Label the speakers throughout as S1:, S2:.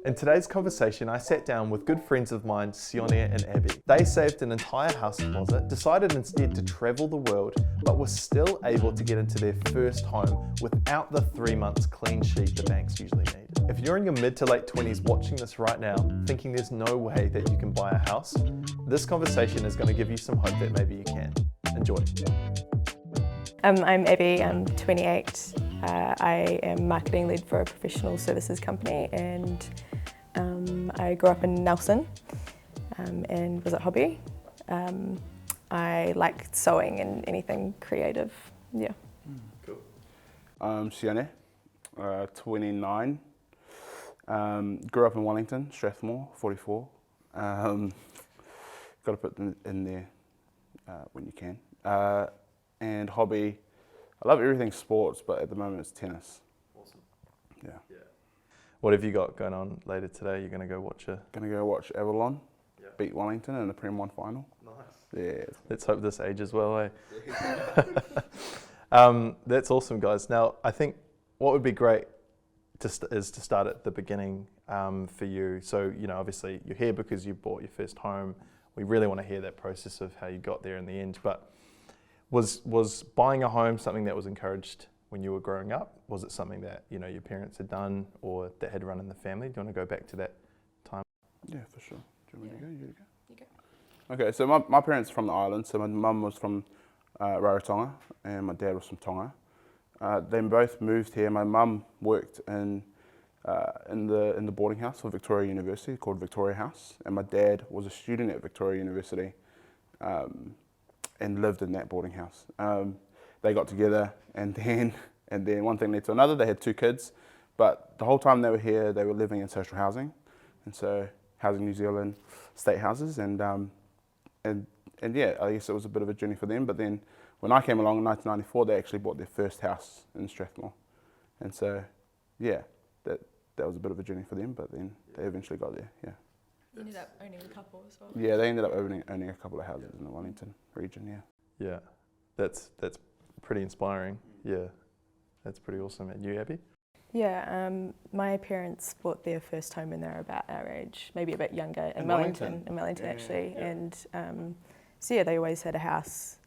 S1: In today's conversation, I sat down with good friends of mine, Sione and Abbey. They saved an entire house deposit, decided instead to travel the world, but were still able to get into their first home without the 3 months clean sheet the banks usually need. If you're in your mid to late 20s watching this right now, thinking there's no way that you can buy a house, this conversation is going to give you some hope that maybe you can. Enjoy.
S2: I'm Abbey, I'm 28. I am marketing lead for a professional services company, and I grew up in Nelson and was at Abbey. I like sewing and anything creative, yeah.
S1: Cool.
S3: I'm Sione, 29. Grew up in Wellington, Strathmore, 44. Got to put them in there when you can. And hobby, I love everything sports, but at the moment it's tennis.
S1: Awesome.
S3: Yeah.
S1: What have you got going on later today? You're going to go watch a...
S3: Gonna go watch Avalon beat Wellington in the Prem 1 final.
S1: Nice.
S3: Yeah.
S1: Let's hope this ages well, eh? That's awesome, guys. Now, I think what would be great is to start at the beginning for you. So, obviously you're here because you bought your first home. We really want to hear that process of how you got there in the end. But was buying a home something that was encouraged when you were growing up? Was it something that your parents had done or that had run in the family? Do you want to go back to that time?
S3: Yeah, for sure. Do you want me to go? You go?
S2: You go.
S3: Okay, so my parents are from the island. So my mum was from Rarotonga and my dad was from Tonga. They both moved here. My mum worked in the boarding house for Victoria University called Victoria House, and my dad was a student at Victoria University and lived in that boarding house. They got together, and then one thing led to another. They had 2 kids, but the whole time they were here, they were living in social housing, and so Housing New Zealand state houses, and yeah, I guess it was a bit of a journey for them. But then when I came along in 1994, they actually bought their first house in Strathmore, and so yeah, that was a bit of a journey for them. But then they eventually got there. Yeah.
S2: You ended up owning a couple as well.
S3: Yeah, they ended up owning a couple of houses in the Wellington region. Yeah.
S1: Yeah, that's pretty inspiring. Yeah, that's pretty awesome. And you, Abbey?
S2: Yeah, my parents bought their first home when they were about our age, maybe a bit younger, in
S3: Wellington?
S2: In Wellington,
S3: Yeah,
S2: actually.
S3: yeah.
S2: And so yeah, they always had a house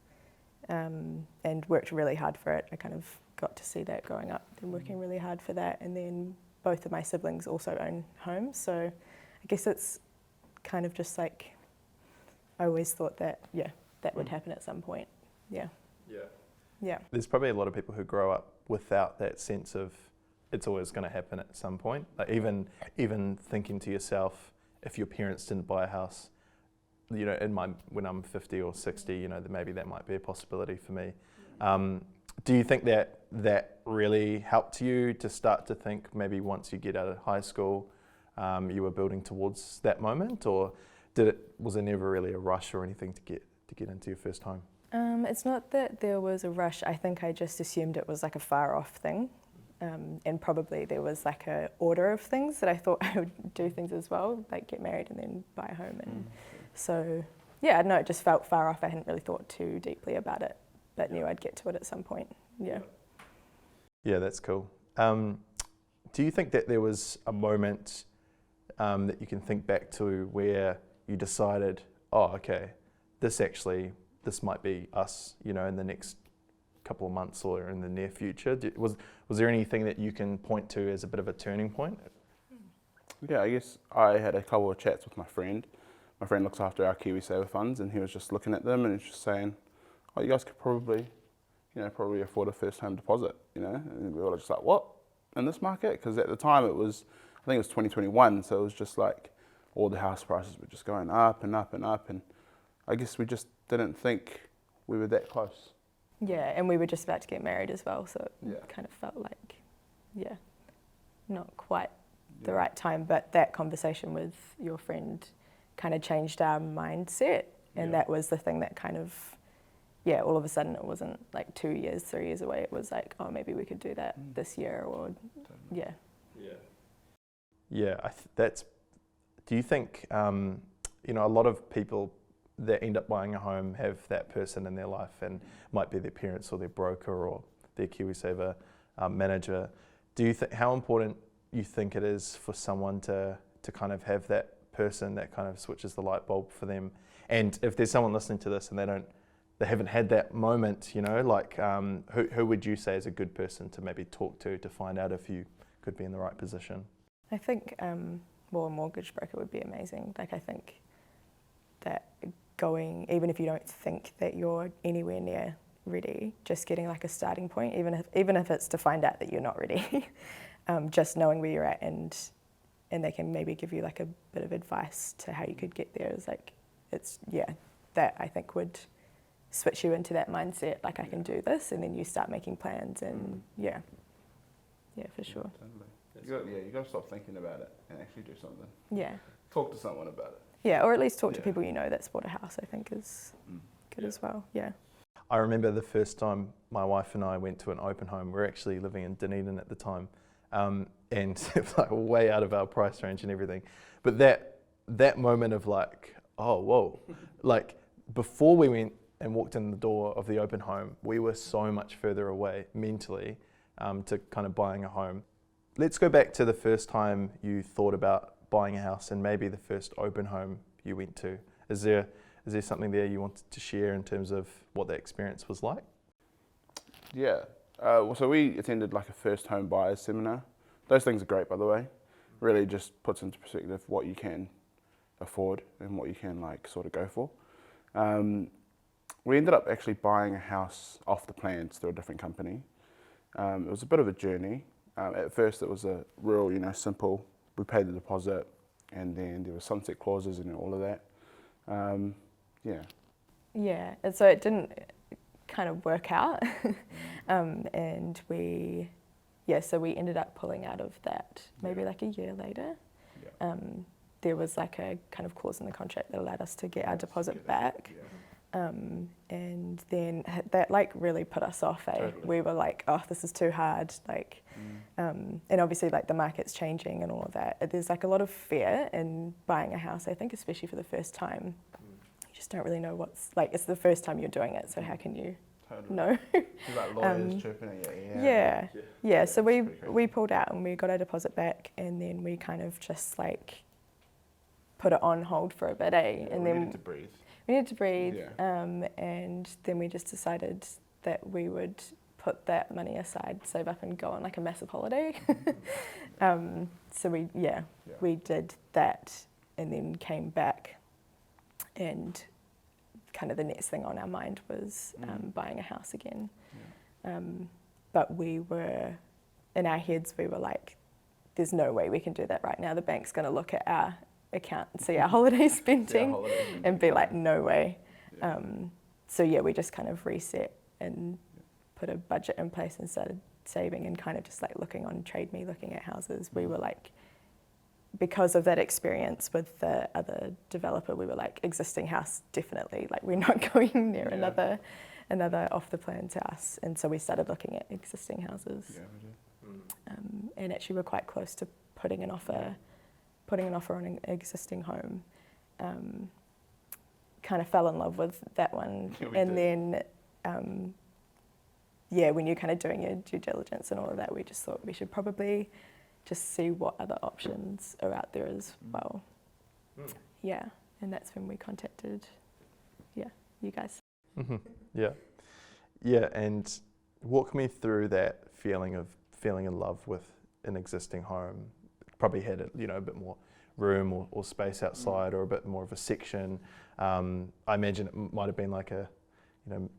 S2: and worked really hard for it. I kind of got to see that growing up, them working really hard for that. And then both of my siblings also own homes, so I guess it's kind of just like, I always thought that, that would happen at some point. Yeah. Yeah.
S1: There's probably a lot of people who grow up without that sense of it's always going to happen at some point. Like even thinking to yourself, if your parents didn't buy a house, when I'm 50 or 60, maybe that might be a possibility for me. Do you think that really helped you to start to think maybe once you get out of high school, you were building towards that moment, or was there never really a rush or anything to get into your first home?
S2: It's not that there was a rush. I think I just assumed it was like a far off thing, and probably there was like a order of things that I thought I would do things as well, like get married and then buy a home. And so yeah, I don't know, it just felt far off. I hadn't really thought too deeply about it, but knew I'd get to it at some point. Yeah.
S1: Yeah, that's cool. Do you think that there was a moment that you can think back to where you decided, oh, okay, this might be us, in the next couple of months or in the near future? Was there anything that you can point to as a bit of a turning point?
S3: Yeah, I guess I had a couple of chats with my friend. My friend looks after our KiwiSaver funds, and he was just looking at them and he's just saying, oh, you guys could probably afford a first home deposit, And we were just like, what? In this market? Because at the time I think it was 2021, so it was just like all the house prices were just going up and up and up, and I guess we just didn't think we were that close.
S2: Yeah, and we were just about to get married as well, so
S3: Yeah.
S2: it kind of felt like, not quite the right time. But that conversation with your friend kind of changed our mindset, and that was the thing that kind of, all of a sudden it wasn't like 2 years, 3 years away. It was like, oh, maybe we could do that this year, or
S1: Do you think, a lot of people that end up buying a home have that person in their life, and might be their parents or their broker or their KiwiSaver manager. Do you think, how important you think it is for someone to kind of have that person that kind of switches the light bulb for them? And if there's someone listening to this and they haven't had that moment, you know, like who would you say is a good person to maybe talk to find out if you could be in the right position?
S2: I think, well, a mortgage broker would be amazing. Like, I think that going, even if you don't think that you're anywhere near ready, just getting like a starting point, even if it's to find out that you're not ready, just knowing where you're at and they can maybe give you like a bit of advice to how you could get there is like, that I think would switch you into that mindset, like I can do this, and then you start making plans and yeah, for sure.
S3: Totally. You got to stop thinking about it and actually do something.
S2: Yeah.
S3: Talk to someone about it.
S2: Yeah, or at least talk to people you know that's bought a house, I think is good as well. Yeah.
S1: I remember the first time my wife and I went to an open home. We were actually living in Dunedin at the time, and it was like way out of our price range and everything. But that moment of like, oh, whoa, like before we went and walked in the door of the open home, we were so much further away mentally to kind of buying a home. Let's go back to the first time you thought about buying a house and maybe the first open home you went to. Is there something there you wanted to share in terms of what that experience was like?
S3: Yeah. So we attended like a first home buyers seminar. Those things are great, by the way. Really just puts into perspective what you can afford and what you can like sort of go for. We ended up actually buying a house off the plans through a different company. It was a bit of a journey. At first it was a real, simple, we paid the deposit and then there were sunset clauses and all of that.
S2: Yeah, and so it didn't kind of work out. And we ended up pulling out of that maybe like a year later.
S3: Yeah.
S2: There was like a kind of clause in the contract that allowed us to get our deposit back. And then that like really put us off.
S3: Totally.
S2: We were like, oh, this is too hard. Like, and obviously like the market's changing and all of that. There's like a lot of fear in buying a house, I think, especially for the first time. You just don't really know what's like. It's the first time you're doing it, so how can you know?
S3: You're like lawyers chirping at you.
S2: Yeah. So we pulled out and we got our deposit back, and then we kind of just like put it on hold for a bit, and then
S3: needed to breathe.
S2: We needed to breathe,
S3: Yeah.
S2: and then we just decided that we would put that money aside, save up, and go on like a massive holiday. So we did that, and then came back, and kind of the next thing on our mind was buying a house again.
S3: Yeah.
S2: But we were, in our heads, we were like, there's no way we can do that right now. The bank's going to look at our account and see our holiday spending and be like, no way.
S3: Yeah.
S2: We just kind of reset and put a budget in place and started saving and kind of just like looking on Trade Me, looking at houses. We were like, because of that experience with the other developer, we were like, existing house, definitely. Like, we're not going near another off the plans house. And so we started looking at existing houses.
S3: Yeah, we did.
S2: And actually we're quite close to putting an offer on an existing home. Kind of fell in love with that one. Then, when you're kind of doing your due diligence and all of that, we just thought we should probably just see what other options are out there as well. Yeah, and that's when we contacted, you guys.
S1: Mm-hmm. Yeah, and walk me through that feeling of feeling in love with an existing home. Probably had a bit more room or space outside, or a bit more of a section. I imagine it might have been like in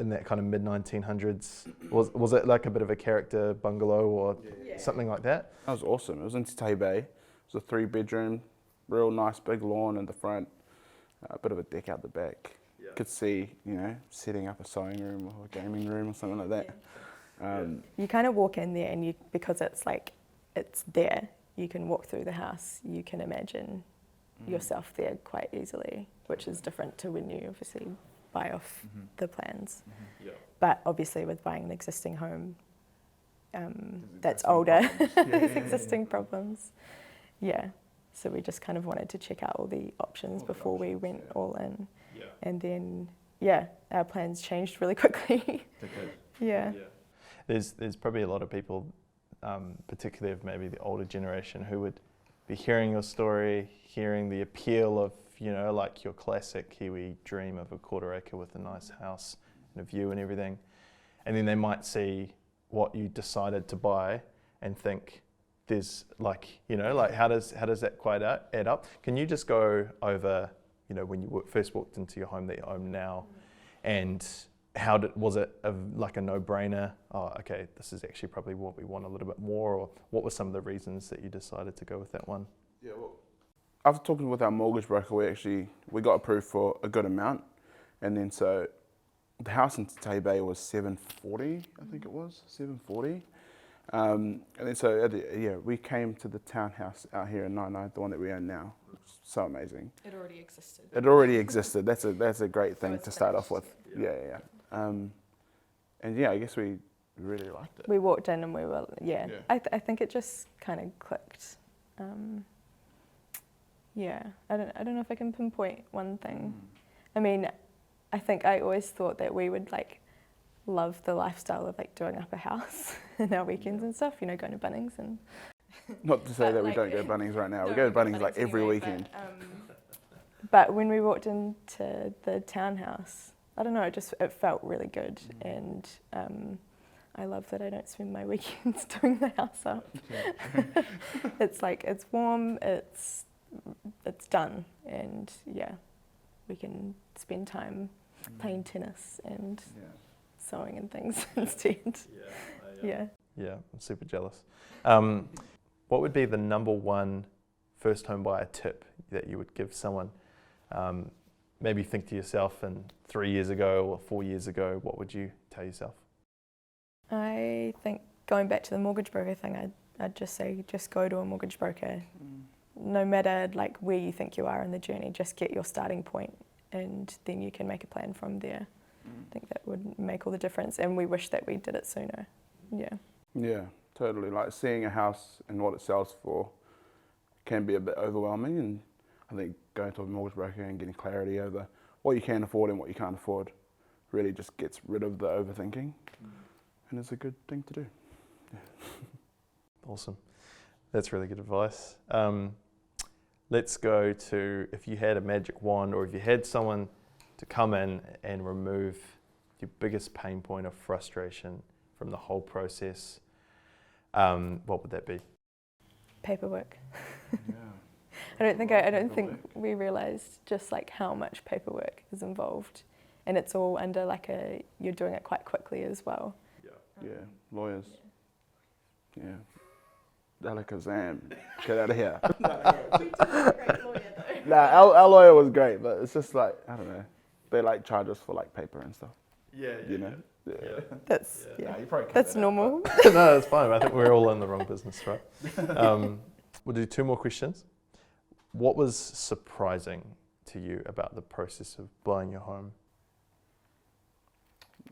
S1: that kind of mid-1900s. Was it like a bit of a character bungalow or something like that?
S3: That was awesome. It was in Te Bay. It was a 3-bedroom, real nice big lawn in the front, a bit of a deck out the back. Yeah. Could see, setting up a sewing room or a gaming room or something like that.
S2: You kind of walk in there and because it's like, it's there. You can walk through the house, you can imagine yourself there quite easily, which is different to when you obviously buy off the plans.
S1: Yeah.
S2: But obviously with buying an existing home that's older, there's existing problems. Yeah, so we just kind of wanted to check out all the options before we went all in. Yeah. And then, our plans changed really quickly.
S3: They did.
S2: Yeah.
S1: There's probably a lot of people particularly of maybe the older generation, who would be hearing your story, hearing the appeal of, you know, like your classic Kiwi dream of a quarter acre with a nice house and a view and everything. And then they might see what you decided to buy and think there's like, you know, like how does that quite add up? Can you just go over, you know, when you first walked into your home that you own now, and was it like a no-brainer? Oh, okay, this is actually probably what we want a little bit more, or what were some of the reasons that you decided to go with that one?
S3: Yeah, well, after talking with our mortgage broker, we got approved for a good amount, and then so the house in Abbey was 740, I think it was 740, and then so we came to the townhouse out here in Nainai, the one that we own now. So amazing.
S2: It already existed.
S3: It already existed. That's a great thing
S2: So it's
S3: to start
S2: finished.
S3: off with. Yeah. And yeah, I guess we really liked it.
S2: We walked in and we were,
S3: Yeah.
S2: I think it just kind of clicked. I don't know if I can pinpoint one thing. I mean, I think I always thought that we would like love the lifestyle of like doing up a house in our weekends and stuff, you know, going to Bunnings and...
S3: Not to say that we
S2: like-
S3: don't go to Bunnings right now.
S2: No,
S3: we go to
S2: go
S3: Bunnings like every
S2: anyway,
S3: weekend.
S2: But when we walked into the townhouse, I don't know, it felt really good, and I love that I don't spend my weekends doing the house up. It's like, it's warm, it's done, and yeah, we can spend time playing tennis and sewing and things instead. Yeah.
S1: Yeah, I'm super jealous. What would be the number one first home buyer tip that you would give someone? Maybe think to yourself, and 3 years ago or 4 years ago, what would you tell yourself?
S2: I think going back to the mortgage broker thing, I'd just say, just go to a mortgage broker. No matter like where you think you are in the journey, just get your starting point, and then you can make a plan from there. I think that would make all the difference, and we wish that we did it sooner.
S3: Yeah, totally. Like seeing a house and what it sells for can be a bit overwhelming, and I think going to a mortgage broker and getting clarity over what you can afford and what you can't afford really just gets rid of the overthinking, and it's a good thing to do. Yeah.
S1: Awesome. That's really good advice. Let's go to, if you had a magic wand, or if you had someone to come in and remove your biggest pain point of frustration from the whole process, what would that be?
S2: Paperwork.
S3: Yeah.
S2: I don't think we realised just like how much paperwork is involved, and it's all under like you're doing it quite quickly as well.
S3: Yeah, lawyers. Yeah. Alakazam, get out of here. Nah, our lawyer was great, but it's just like, I don't know, they like charge us for like paper and stuff. You know? Yeah.
S2: That's
S3: Nah, you probably cut
S2: that's
S3: that out,
S2: normal.
S1: No, that's fine. I think we're all in the wrong business, right? We'll do 2 more questions. What was surprising to you about the process of buying your home?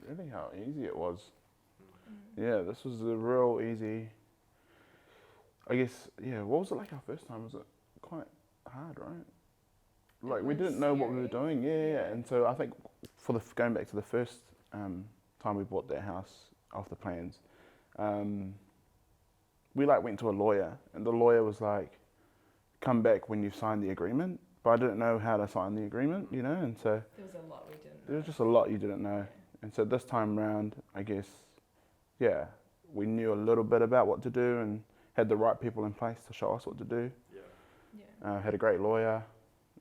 S3: Really how easy it was. Yeah, this was a real easy, I guess, what was it like our first time? Was it quite hard, right? Like we didn't know what we were doing, and so I think for going back to the first time we bought that house off the plans, we like went to a lawyer, and the lawyer was like, come back when you've signed the agreement, but I didn't know how to sign the agreement, you know, and so
S2: There was a lot we didn't know.
S3: there was just a lot you didn't know, and so this time round, I guess, we knew a little bit about what to do and had the right people in place to show us what to do. Had a great lawyer,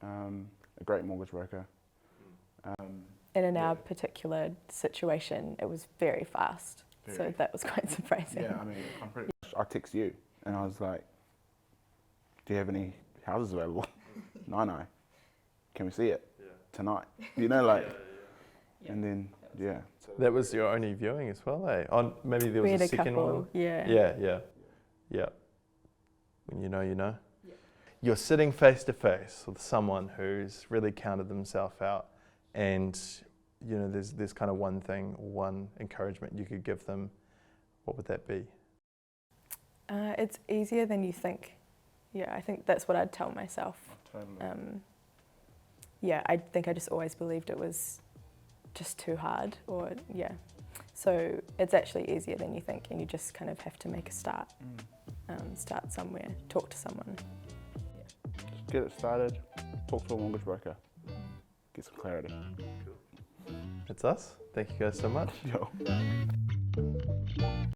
S3: a great mortgage broker.
S2: And in our particular situation, it was very fast. So that was quite surprising.
S3: Yeah, I mean, I text you and I was like, do you have any houses available? No. Can we see it tonight? You know, like, and then, So
S1: That was your only viewing as well, eh? Maybe there
S2: We
S1: was
S2: had
S1: a second
S2: couple,
S1: one?
S2: yeah.
S1: Yeah. When you know, you know. You're sitting face to face with someone who's really counted themselves out, and you know, there's kind of one thing, one encouragement you could give them. What would that be?
S2: It's easier than you think. Yeah, I think that's what I'd tell myself.
S3: Totally.
S2: I think I just always believed it was just too hard, or So it's actually easier than you think, and you just kind of have to make a start. Start somewhere, talk to someone.
S3: Just get it started, talk to a mortgage broker, get some clarity.
S1: It's us. Thank you guys so much.
S3: Yo.